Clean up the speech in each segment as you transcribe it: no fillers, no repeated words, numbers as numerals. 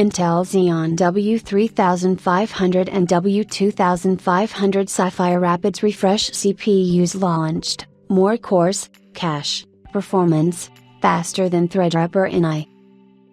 Intel Xeon W3500 and W2500 Sapphire Rapids Refresh CPUs launched, more cores, cache, performance, faster than Threadripper NI.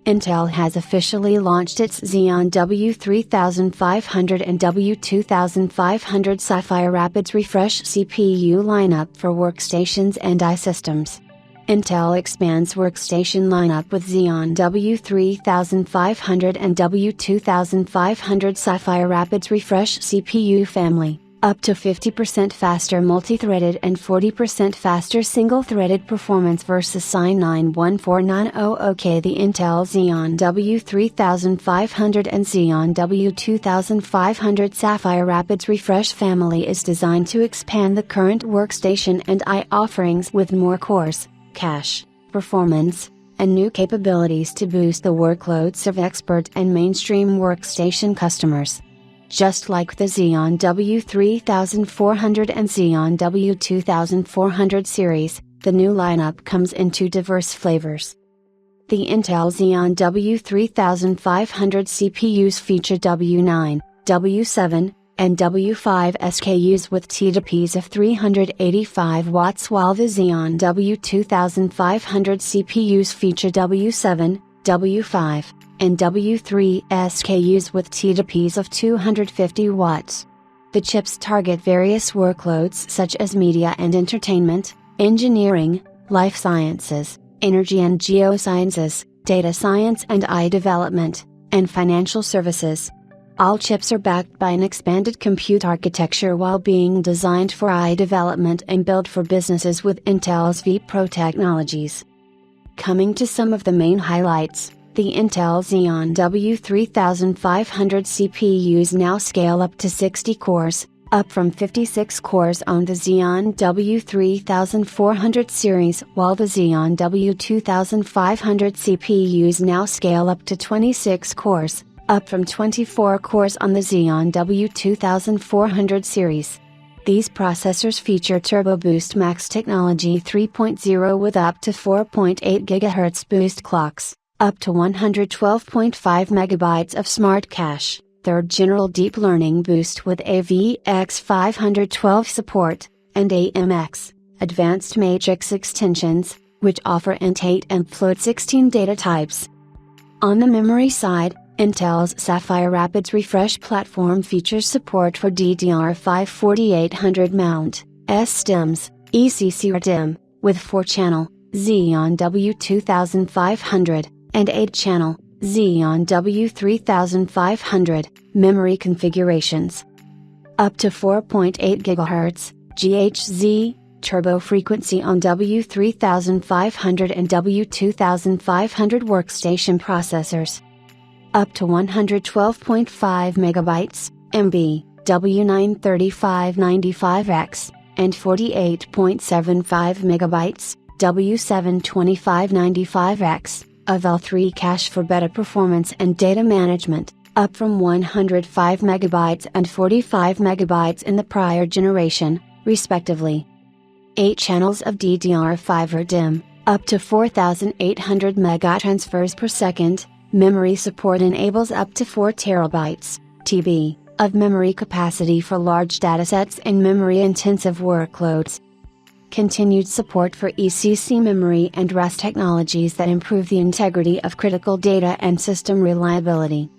Intel has officially launched its Xeon W3500 and W2500 Sapphire Rapids Refresh CPU lineup for workstations and iSystems. Intel expands workstation lineup with Xeon W3500 and W2500 Sapphire Rapids Refresh CPU family, up to 50% faster multi-threaded and 40% faster single-threaded performance versus i9-14900K. The Intel Xeon W3500 and Xeon W2500 Sapphire Rapids Refresh family is designed to expand the current workstation and I offerings with more cores, cache, performance, and new capabilities to boost the workloads of expert and mainstream workstation customers. Just like the Xeon W3400 and Xeon W2400 series, the new lineup comes in two diverse flavors. The Intel Xeon W3500 CPUs feature W9, W7, and W5 SKUs with TDPs of 385 watts, while the Xeon W2500 CPUs feature W7, W5, and W3 SKUs with TDPs of 250 watts. The chips target various workloads such as media and entertainment, engineering, life sciences, energy and geosciences, data science and AI development, and financial services. All chips are backed by an expanded compute architecture while being designed for AI development and built for businesses with Intel's vPro technologies. Coming to some of the main highlights, the Intel Xeon W3500 CPUs now scale up to 60 cores, up from 56 cores on the Xeon W3400 series, while the Xeon W2500 CPUs now scale up to 26 cores, up from 24 cores on the Xeon W2400 series. These processors feature Turbo Boost Max Technology 3.0 with up to 4.8 GHz boost clocks, up to 112.5 MB of smart cache, third general deep learning boost with AVX512 support, and AMX, advanced matrix extensions, which offer int8 and float16 data types. On the memory side, Intel's Sapphire Rapids Refresh platform features support for DDR5 4800 mount, STIMs, ECC-RDIMM, with 4-channel, Xeon W2500, and 8-channel, Xeon W3500, memory configurations. Up to 4.8 GHz, GHz, turbo frequency on W3500 and W2500 workstation processors. Up to 112.5 MB, MB, W93595X, and 48.75 MB, W72595X, of L3 cache for better performance and data management, up from 105 MB and 45 MB in the prior generation, respectively. 8 channels of DDR5 RDIMM, up to 4,800 megatransfers per second. Memory support enables up to 4 TB, TB, of memory capacity for large datasets and memory-intensive workloads. Continued support for ECC memory and RAS technologies that improve the integrity of critical data and system reliability.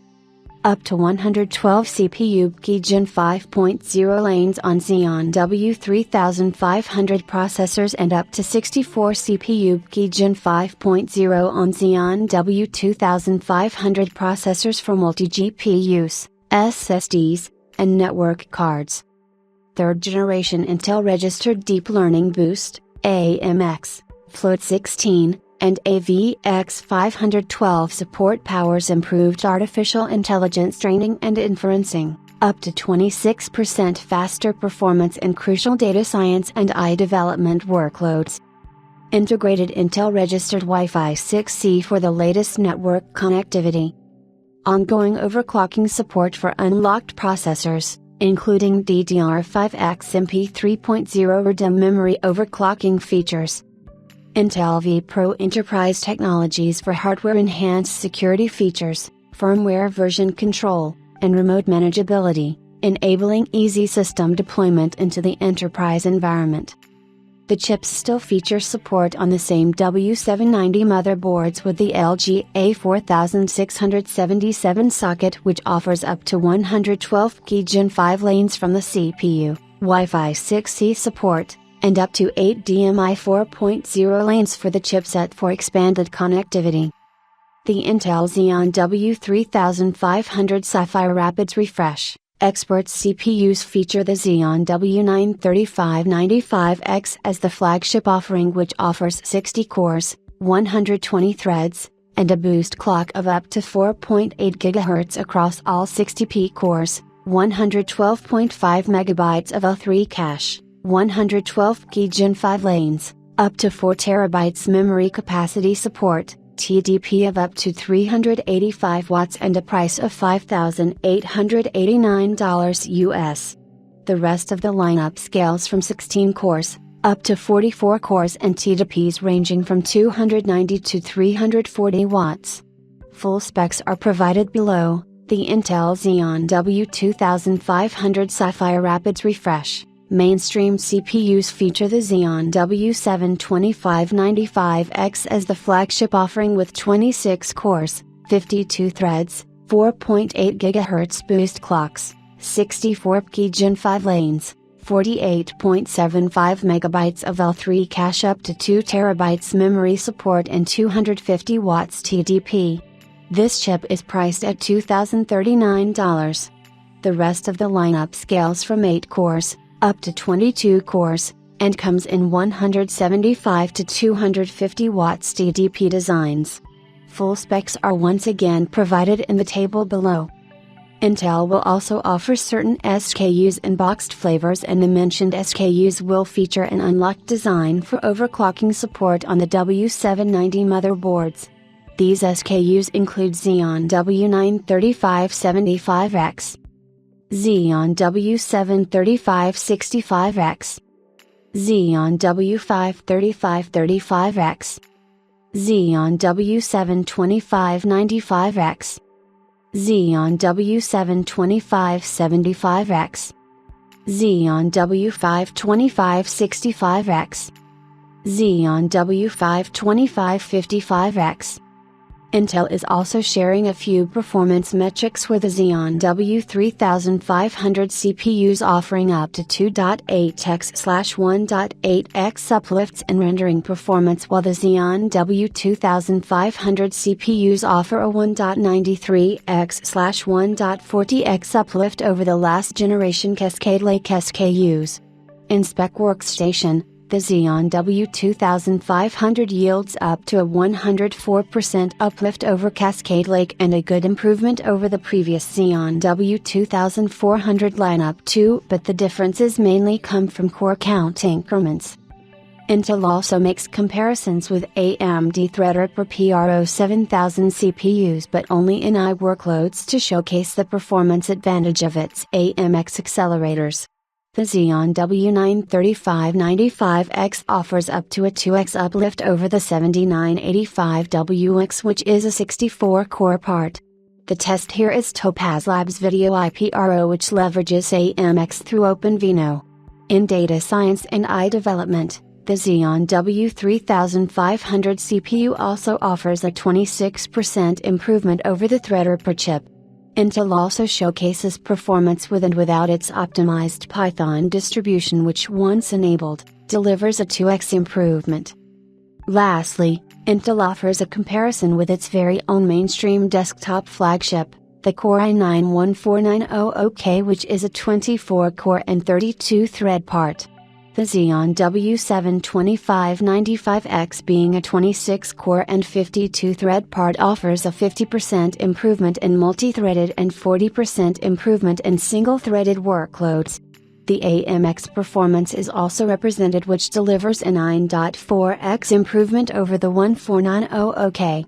Up to 112 CPU key Gen 5.0 lanes on Xeon W3500 processors and up to 64 CPU key Gen 5.0 on Xeon W2500 processors for multi-GPUs, SSDs, and network cards. Third generation Intel Registered Deep Learning Boost, AMX, float16, and AVX512 support powers improved artificial intelligence training and inferencing, up to 26% faster performance in crucial data science and AI development workloads. Integrated Intel Registered Wi-Fi 6E for the latest network connectivity. Ongoing overclocking support for unlocked processors, including DDR5X MP 3.0 RDIMM memory overclocking features. Intel vPro Enterprise technologies for hardware-enhanced security features, firmware version control, and remote manageability, enabling easy system deployment into the enterprise environment. The chips still feature support on the same W790 motherboards with the LG A4677 socket, which offers up to 112 key Gen 5 lanes from the CPU, Wi-Fi 6E support, and up to 8 DMI 4.0 lanes for the chipset for expanded connectivity. The Intel Xeon W3500 Sapphire Rapids Refresh Experts CPUs feature the Xeon W93595X as the flagship offering, which offers 60 cores, 120 threads, and a boost clock of up to 4.8 GHz across all 60P cores, 112.5 MB of L3 cache, 112 key Gen 5 lanes, up to 4 TB memory capacity support, TDP of up to 385 watts, and a price of $5,889 US. The rest of the lineup scales from 16 cores, up to 44 cores, and TDPs ranging from 290 to 340 watts. Full specs are provided below. The Intel Xeon W2500 Sapphire Rapids Refresh Mainstream CPUs feature the Xeon W72595X as the flagship offering with 26 cores, 52 threads, 4.8 GHz boost clocks, 64 key Gen 5 lanes, 48.75 MB of L3 cache, up to 2 TB memory support, and 250 watts TDP. This chip is priced at $2,039. The rest of the lineup scales from 8 cores, up to 22 cores, and comes in 175 to 250 watts TDP designs. Full specs are once again provided in the table below. Intel will also offer certain SKUs in boxed flavors, and the mentioned SKUs will feature an unlocked design for overclocking support on the W790 motherboards. These SKUs include Xeon W93575X, Xeon W73565X, Xeon W53535X, Xeon W72595X, Xeon W72575X, Xeon W52565X, Xeon W52555X. Intel is also sharing a few performance metrics with the Xeon W3500 CPUs, offering up to 2.8x/1.8x uplifts in rendering performance, while the Xeon W2500 CPUs offer a 1.93x/1.40x uplift over the last generation Cascade Lake SKUs. In Spec Workstation, the Xeon W2500 yields up to a 104% uplift over Cascade Lake and a good improvement over the previous Xeon W2400 lineup too, but the differences mainly come from core count increments. Intel also makes comparisons with AMD Threadripper PRO7000 CPUs, but only in AI workloads to showcase the performance advantage of its AMX accelerators. The Xeon W93595X offers up to a 2x uplift over the 7985WX, which is a 64-core part. The test here is Topaz Labs Video IPRO, which leverages AMX through OpenVINO. In data science and AI development, the Xeon W3500 CPU also offers a 26% improvement over the Threadripper chip. Intel also showcases performance with and without its optimized Python distribution, which once enabled, delivers a 2x improvement. Lastly, Intel offers a comparison with its very own mainstream desktop flagship, the Core i9-14900K, which is a 24-core and 32-thread part. The Xeon W72595X, being a 26-core and 52-thread part, offers a 50% improvement in multi-threaded and 40% improvement in single-threaded workloads. The AMX performance is also represented, which delivers a 9.4x improvement over the 14900K.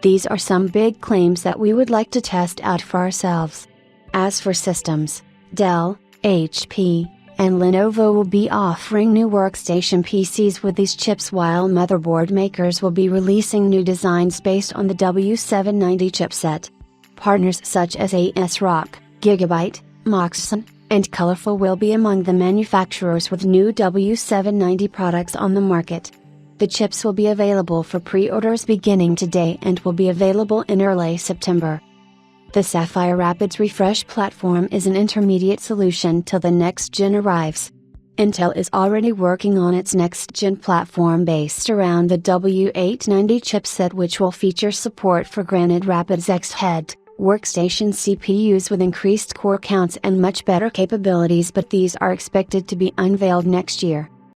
These are some big claims that we would like to test out for ourselves. As for systems, Dell, HP, and Lenovo will be offering new workstation PCs with these chips, while motherboard makers will be releasing new designs based on the W790 chipset. partners such as ASRock, Gigabyte, Moxon, and Colorful will be among the manufacturers with new W790 products on the market. The chips will be available for pre-orders beginning today and will be available in early September. The Sapphire Rapids Refresh platform is an intermediate solution till the next gen arrives. Intel is already working on its next-gen platform based around the W890 chipset, which will feature support for Granite Rapids X-Head workstation CPUs with increased core counts and much better capabilities, but these are expected to be unveiled next year.